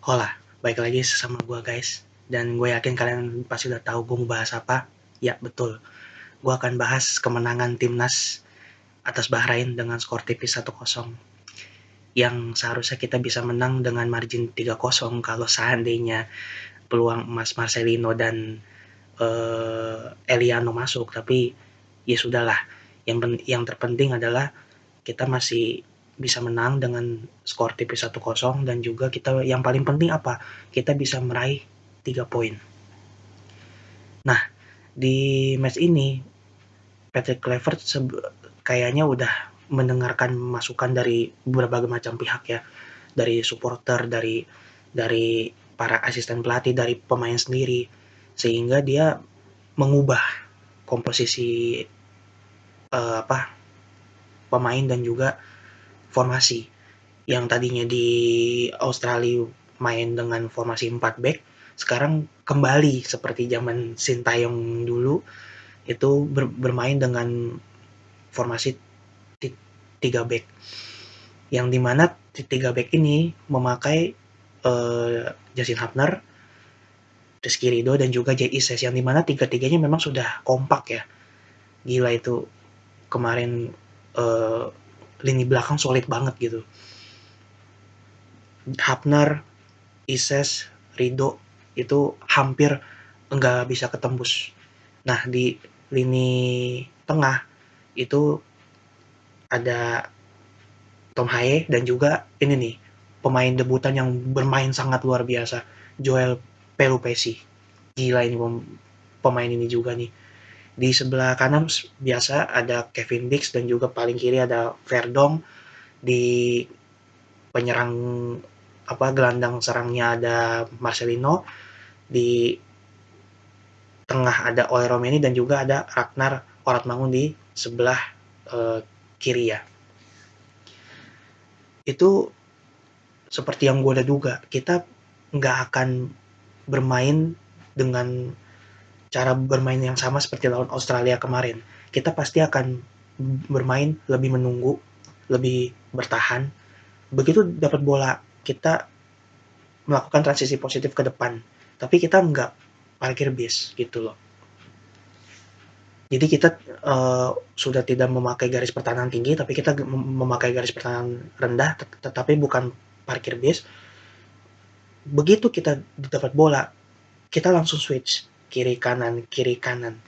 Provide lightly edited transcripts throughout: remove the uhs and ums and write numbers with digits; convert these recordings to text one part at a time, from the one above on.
Hola, baik lagi sama gue guys. Dan gue yakin kalian pasti udah tahu gue mau bahas apa. Ya betul, gue akan bahas kemenangan timnas atas Bahrain dengan skor tipis 1-0. Yang seharusnya kita bisa menang dengan margin 3-0 kalau seandainya peluang emas Marcelino dan Eliano masuk. Tapi ya sudahlah, yang terpenting adalah kita masih bisa menang dengan skor tipis 1-0 dan juga kita yang paling penting apa? Kita bisa meraih 3 poin. Nah, di match ini Patrick Kluivert kayaknya udah mendengarkan masukan dari berbagai macam pihak ya, dari supporter, dari para asisten pelatih, dari pemain sendiri, sehingga dia mengubah komposisi pemain dan juga formasi. Yang tadinya di Australia main dengan formasi 4 back, sekarang kembali seperti zaman Sintayong dulu, itu bermain dengan formasi 3 back. Yang dimana 3 back ini memakai Justin Hubner, Rizky Ridho, dan juga Jay Ises, yang dimana tiga-tiganya memang sudah kompak ya. Gila itu kemarin lini belakang solid banget gitu. Hubner, Ises, Ridho itu hampir nggak bisa ketembus. Nah, di lini tengah itu ada Tom Haye dan juga ini nih, pemain debutan yang bermain sangat luar biasa, Joel Pelupesi. Gila ini pemain ini juga nih. Di sebelah kanan biasa ada Kevin Dix dan juga paling kiri ada Verdong. Di penyerang gelandang serangnya ada Marcelino. Di tengah ada Ole Romeni dan juga ada Ragnar Oratmangun di sebelah kiri ya. Itu seperti yang gue udah duga, kita nggak akan bermain dengan cara bermain yang sama seperti lawan Australia kemarin. Kita pasti akan bermain lebih menunggu, lebih bertahan. Begitu dapat bola, kita melakukan transisi positif ke depan. Tapi kita nggak parkir bis gitu loh. Jadi kita sudah tidak memakai garis pertahanan tinggi, tapi kita memakai garis pertahanan rendah, tetapi bukan parkir bis. Begitu kita dapat bola, kita langsung switch kiri kanan kiri kanan.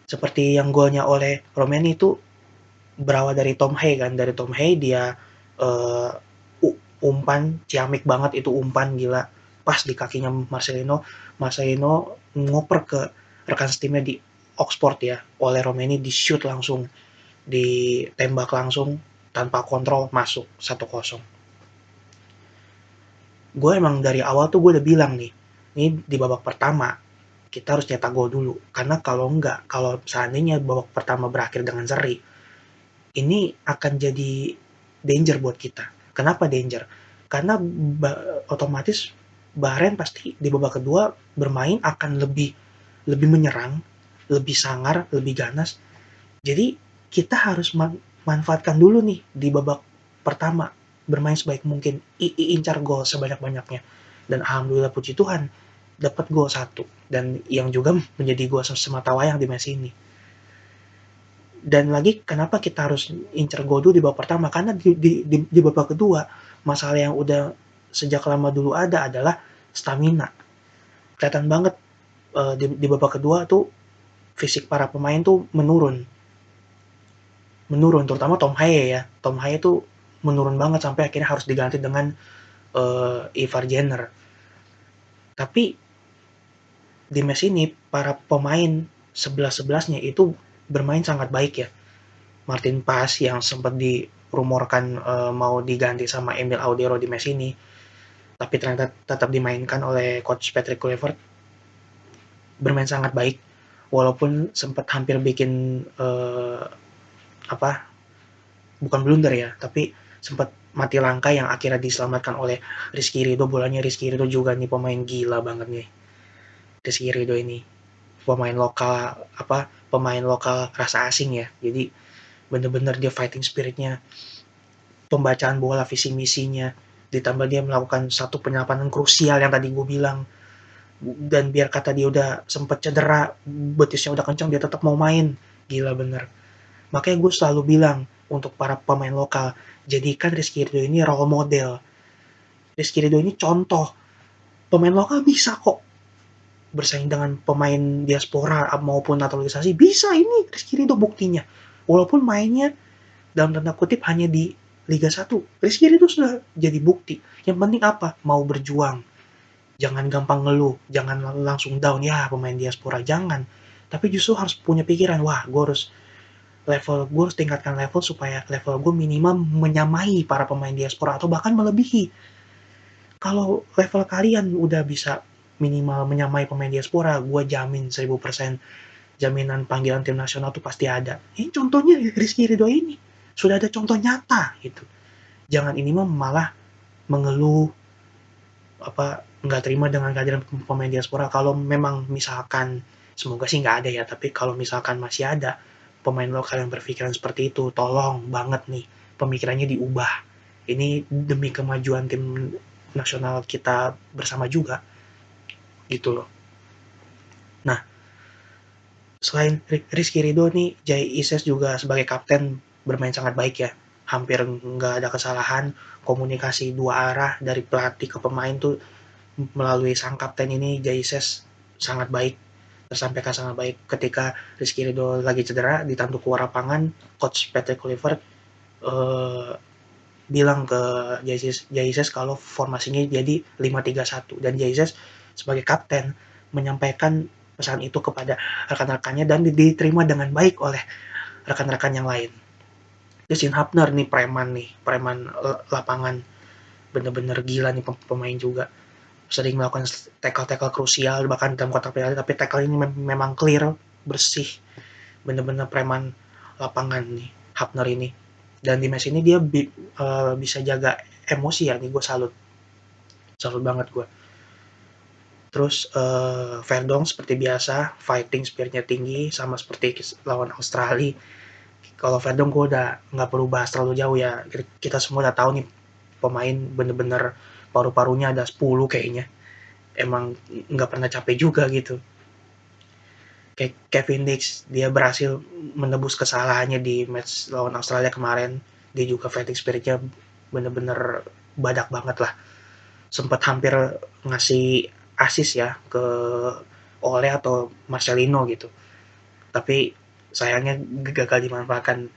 Seperti yang golnya oleh Romeni itu berawal dari Tom Haye kan, dari Tom Haye dia uh, umpan ciamik banget, itu umpan gila pas di kakinya Marcelino. Marcelino ngoper ke rekan setimnya di Oxford ya, oleh Romeni di shoot langsung, ditembak langsung tanpa kontrol, masuk 1-0. Gue emang dari awal tuh gue udah bilang nih, ini di babak pertama kita harus nyetak gol dulu, karena kalau seandainya babak pertama berakhir dengan seri, ini akan jadi danger buat kita. Kenapa danger? Karena otomatis Bahrain pasti di babak kedua bermain akan lebih lebih menyerang, lebih sangar, lebih ganas. Jadi kita harus manfaatkan dulu nih di babak pertama, bermain sebaik mungkin, incar gol sebanyak-banyaknya. Dan alhamdulillah puji Tuhan dapat gol 1, dan yang juga menjadi gol semata wayang di match ini. Dan lagi kenapa kita harus incar gol dulu di babak pertama, karena di babak kedua masalah yang udah sejak lama dulu ada adalah stamina. Kelihatan banget di babak kedua tuh fisik para pemain tuh menurun, terutama Tom Haye ya. Tom Haye tuh menurun banget sampai akhirnya harus diganti dengan Ivar Jenner. Tapi di match ini para pemain 11-11-nya itu bermain sangat baik ya. Martin Paes yang sempat dirumorkan mau diganti sama Emil Audero di match ini, tapi ternyata tetap dimainkan oleh coach Patrick Kluivert, bermain sangat baik, walaupun sempat hampir bikin bukan blunder ya, tapi sempat mati langka yang akhirnya diselamatkan oleh Rizky Ridho. Bolanya Rizky Ridho juga nih pemain gila banget nih. Rizky Ridho ini pemain lokal rasa asing ya. Jadi bener-bener dia fighting spiritnya, pembacaan bola, visi misinya, ditambah dia melakukan satu penyerangan krusial yang tadi gue bilang, dan biar kata dia udah sempet cedera, betisnya udah kencang, dia tetap mau main. Gila bener. Makanya gue selalu bilang untuk para pemain lokal, jadikan Rizky Ridho ini role model. Rizky Ridho ini contoh, pemain lokal bisa kok bersaing dengan pemain diaspora maupun naturalisasi. Bisa, ini Rizky Ridho buktinya. Walaupun mainnya dalam tanda kutip hanya di Liga 1, Rizky Ridho sudah jadi bukti. Yang penting apa? Mau berjuang. Jangan gampang ngeluh, jangan langsung down, ya pemain diaspora, jangan. Tapi justru harus punya pikiran, wah gue harus tingkatkan level supaya level gue minimal menyamai para pemain diaspora atau bahkan melebihi. Kalau level kalian udah bisa minimal menyamai pemain diaspora, gue jamin 1000% jaminan panggilan tim nasional tuh pasti ada. Ini contohnya Rizky Ridho ini. Sudah ada contoh nyata gitu. Jangan ini malah mengeluh, nggak terima dengan kehadiran pemain diaspora. Kalau memang misalkan, semoga sih nggak ada ya, tapi kalau misalkan masih ada pemain lokal yang berpikiran seperti itu, tolong banget nih pemikirannya diubah. Ini demi kemajuan tim nasional kita bersama juga, gitu loh. Nah, selain Rizky Ridho nih, Jai Ises juga sebagai kapten bermain sangat baik ya. Hampir nggak ada kesalahan, komunikasi dua arah dari pelatih ke pemain tuh melalui sang kapten ini, Jai Ises sangat baik, tersampaikan sangat baik. Ketika Rizky Ridho lagi cedera, ditandu keluar lapangan, Coach Patrick Kluivert bilang ke Jaises kalau formasinya jadi 5-3-1, dan Jaises sebagai kapten menyampaikan pesan itu kepada rekan-rekannya dan diterima dengan baik oleh rekan-rekan yang lain. Justin Hapner nih preman lapangan, bener-bener gila nih pemain juga. Sering melakukan tackle-tackle krusial bahkan dalam kotak penalti, tapi tackle ini memang clear, bersih, bener-bener preman lapangan nih Hapner ini. Dan di match ini dia bisa jaga emosi ya, nih gue salut banget gue. Terus Verdong seperti biasa fighting spiritnya tinggi, sama seperti lawan Australia. Kalau Verdong gue udah nggak perlu bahas terlalu jauh ya, kita semua udah tahu nih pemain bener-bener paru-parunya ada 10 kayaknya, emang nggak pernah capek juga gitu. Kayak Kevin Dix, dia berhasil menebus kesalahannya di match lawan Australia kemarin. Dia juga fighting spiritnya bener-bener badak banget lah. Sempat hampir ngasih assist ya ke Ole atau Marcelino gitu. Tapi sayangnya gagal dimanfaatkan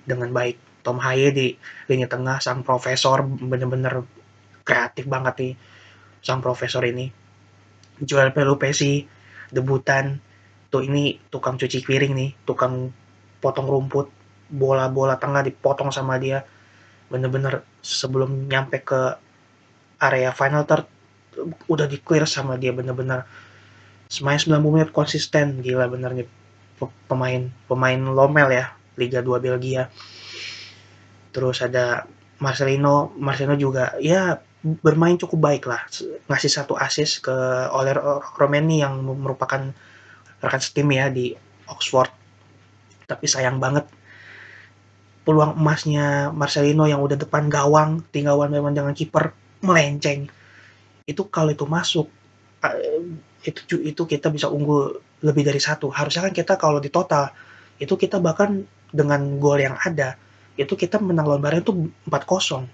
dengan baik. Tom Haye di lini tengah, sang profesor, bener-bener kreatif banget nih sang profesor ini. Joel Pelupesi, debutan, tuh ini tukang cuci piring nih, tukang potong rumput, bola-bola tengah dipotong sama dia, bener-bener sebelum nyampe ke area final third udah di clear sama dia, bener-bener semain 90 menit konsisten, gila bener nih pemain Lomel ya, Liga 2 Belgia. Terus ada Marcelino juga ya bermain cukup baik lah, ngasih satu assist ke Oler Romeni yang merupakan rekan setim ya di Oxford. Tapi sayang banget peluang emasnya Marcelino yang udah depan gawang, tinggal one dengan kiper, melenceng. Itu kalau itu masuk, itu kita bisa unggul lebih dari satu. Harusnya kan kita kalau di total, itu kita bahkan dengan gol yang ada, itu kita menang lawan Bahrain itu 4-0.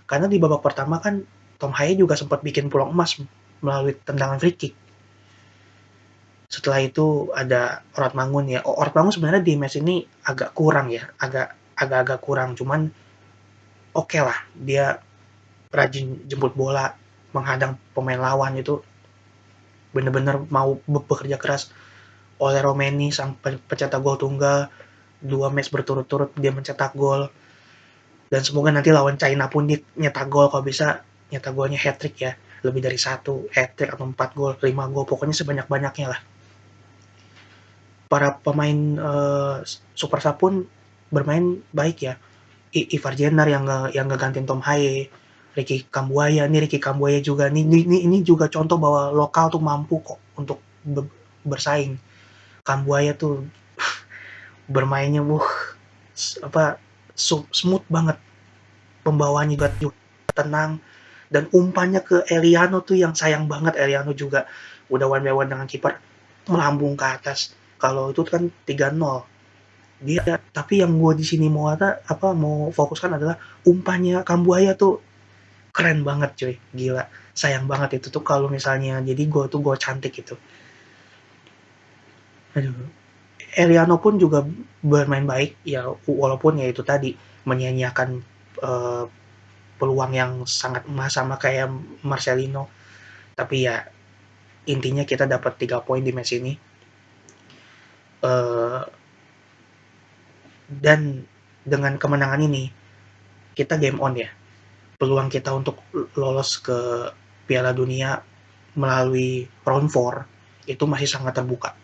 Karena di babak pertama kan Tom Haye juga sempat bikin peluang emas melalui tendangan free kick. Setelah itu ada Mangun ya. Mangun sebenarnya di match ini agak kurang ya, agak kurang, cuman oke lah, dia rajin jemput bola, menghadang pemain lawan, itu bener-bener mau bekerja keras. Oleh Romeni sang pencetak gol tunggal, 2 match berturut-turut dia mencetak gol, dan semoga nanti lawan China pun dia nyetak gol, kalau bisa nyetak golnya hat-trick ya, lebih dari 1 hat-trick atau 4 gol, 5 gol, pokoknya sebanyak-banyaknya lah. Para pemain super sub pun bermain baik ya. Ivar Jenner yang ngegantiin Tom Haye, Ricky Kambuaya juga ini juga contoh bahwa lokal tuh mampu kok untuk bersaing. Kambuaya tuh bermainnya apa smooth banget, pembawaannya juga tenang, Dan umpannya ke Eliano tuh yang sayang banget, Eliano juga udah one by one dengan kiper, melambung ke atas. Kalau itu kan 3-0. Dia tapi yang gue di sini mau fokuskan adalah umpannya Kambuaya tuh keren banget cuy, gila. Sayang banget itu tuh kalau misalnya jadi gol cantik itu. Aduh. Eliano pun juga bermain baik ya, walaupun ya itu tadi menyia-nyiakan peluang yang sangat emas sama kayak Marcelino. Tapi ya intinya kita dapat 3 poin di match ini. Eh, dan dengan kemenangan ini kita game on ya. Peluang kita untuk lolos ke Piala Dunia melalui round 4 itu masih sangat terbuka.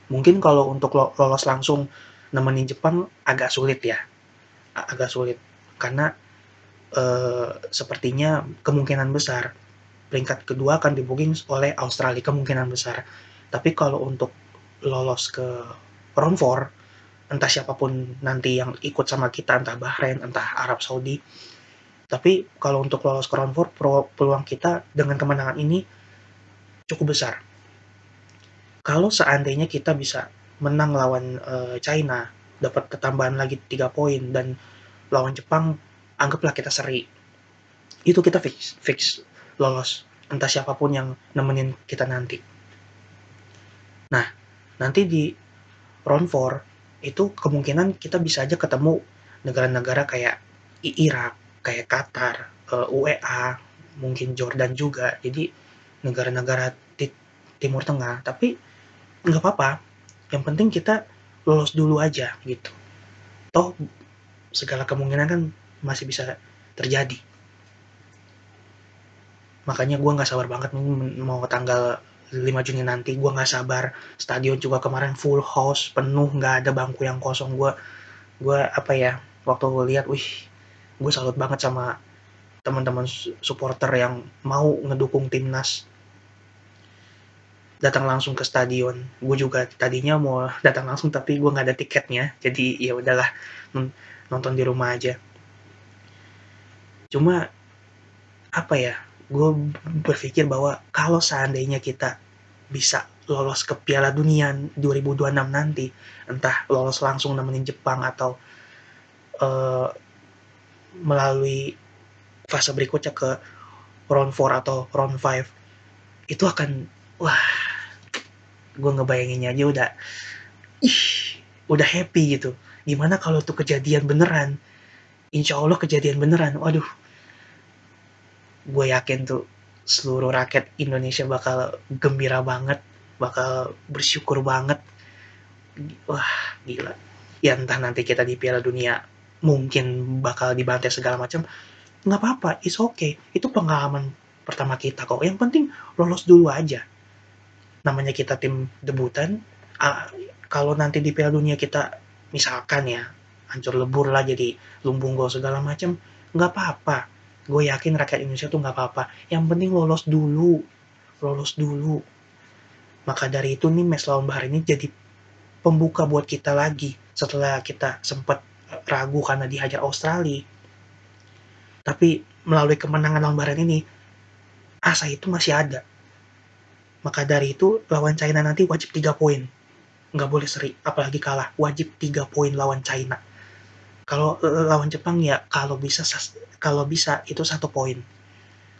Mungkin kalau untuk lolos langsung nemenin Jepang agak sulit ya, agak sulit karena sepertinya kemungkinan besar peringkat kedua akan dibooking oleh Australia, kemungkinan besar. Tapi kalau untuk lolos ke round 4, entah siapapun nanti yang ikut sama kita, entah Bahrain, entah Arab Saudi. Tapi kalau untuk lolos ke round 4, peluang kita dengan kemenangan ini cukup besar. Kalau seandainya kita bisa menang lawan China, dapat ketambahan lagi 3 poin, dan lawan Jepang, anggaplah kita seri. Itu kita fix lolos. Entah siapapun yang nemenin kita nanti. Nah, nanti di round 4 itu kemungkinan kita bisa aja ketemu negara-negara kayak Irak, kayak Qatar, UEA, mungkin Jordan juga. Jadi negara-negara di Timur Tengah. Tapi nggak apa-apa. Yang penting kita lolos dulu aja gitu. Toh segala kemungkinan kan masih bisa terjadi. Makanya gue nggak sabar banget mau tanggal 5 Juni nanti. Gue nggak sabar. Stadion juga kemarin full house, penuh, nggak ada bangku yang kosong. Gue apa ya, waktu lihat, wih, gue salut banget sama teman-teman supporter yang mau ngedukung timnas, datang langsung ke stadion. Gue juga tadinya mau datang langsung tapi gue nggak ada tiketnya, jadi ya udahlah, nonton di rumah aja. Cuma apa ya, gue berpikir bahwa kalau seandainya kita bisa lolos ke Piala Dunia 2026 nanti, entah lolos langsung nemenin Jepang atau uh, melalui fase berikutnya ke round 4 atau round 5, itu akan, wah, gue ngebayanginnya aja ih, udah happy gitu. Gimana kalau tuh kejadian beneran? Insya Allah kejadian beneran. Waduh, gue yakin tuh seluruh rakyat Indonesia bakal gembira banget, bakal bersyukur banget. Wah, gila. Ya entah nanti kita di Piala Dunia mungkin bakal dibantai segala macam, nggak apa-apa, it's okay. Itu pengalaman pertama kita kok. Yang penting lolos dulu aja. Namanya kita tim debutan, ah, kalau nanti di Piala Dunia kita misalkan ya hancur lebur lah, jadi lumbung gol segala macam, nggak apa-apa. Gue yakin rakyat Indonesia tuh nggak apa-apa. Yang penting lolos dulu, lolos dulu. Maka dari itu nih match lawan Bahrain ini jadi pembuka buat kita lagi setelah kita sempat ragu karena dihajar Australia. Tapi melalui kemenangan lawan Bahrain ini, asa itu masih ada. Maka dari itu lawan China nanti wajib 3 poin. Nggak boleh seri, apalagi kalah. Wajib 3 poin lawan China. Kalau lawan Jepang ya kalau bisa itu 1 poin.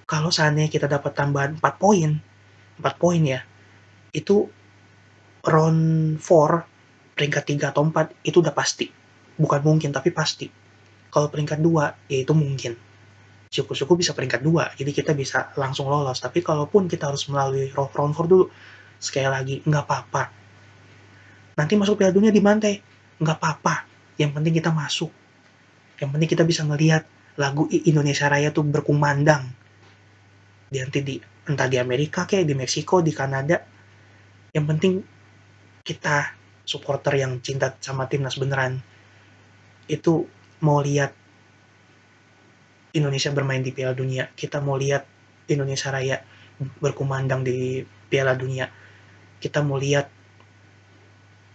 Kalau seandainya kita dapat tambahan 4 poin, 4 poin ya, itu round 4 peringkat 3 atau 4 itu udah pasti. Bukan mungkin tapi pasti. Kalau peringkat 2 ya itu mungkin. Syukur-syukur bisa peringkat 2, jadi kita bisa langsung lolos. Tapi kalaupun kita harus melalui round 4 dulu, sekali lagi nggak apa-apa. Nanti masuk Piala Dunia dibantai, nggak apa-apa. Yang penting kita masuk. Yang penting kita bisa ngelihat lagu Indonesia Raya tuh berkumandang. Entah di Amerika kayak di Meksiko, di Kanada. Yang penting kita supporter yang cinta sama timnas beneran itu mau lihat Indonesia bermain di Piala Dunia. Kita mau lihat Indonesia Raya berkumandang di Piala Dunia. Kita mau lihat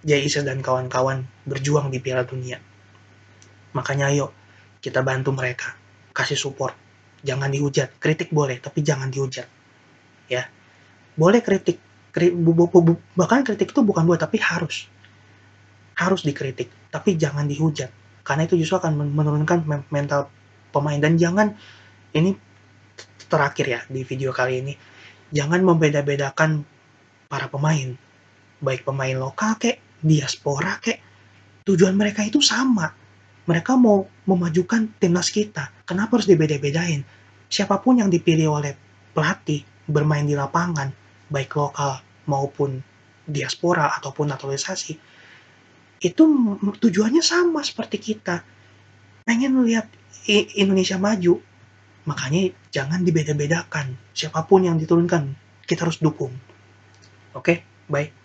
Jay Isa dan kawan-kawan berjuang di Piala Dunia. Makanya ayo kita bantu mereka, kasih support. jangan dihujat. Kritik boleh, tapi jangan dihujat, ya. Boleh kritik, bahkan kritik itu bukan boleh, tapi harus dikritik, tapi jangan dihujat. Karena itu justru akan menurunkan mental pemain. Dan jangan, ini terakhir ya di video kali ini, jangan membeda-bedakan para pemain, baik pemain lokal kek, diaspora kek, tujuan mereka itu sama. Mereka mau memajukan timnas kita. Kenapa harus dibeda-bedain? Siapapun yang dipilih oleh pelatih bermain di lapangan, baik lokal maupun diaspora ataupun naturalisasi, itu tujuannya sama seperti kita. Pengen lihat Indonesia maju. Makanya jangan dibeda-bedakan. Siapapun yang diturunkan, kita harus dukung. Oke, bye.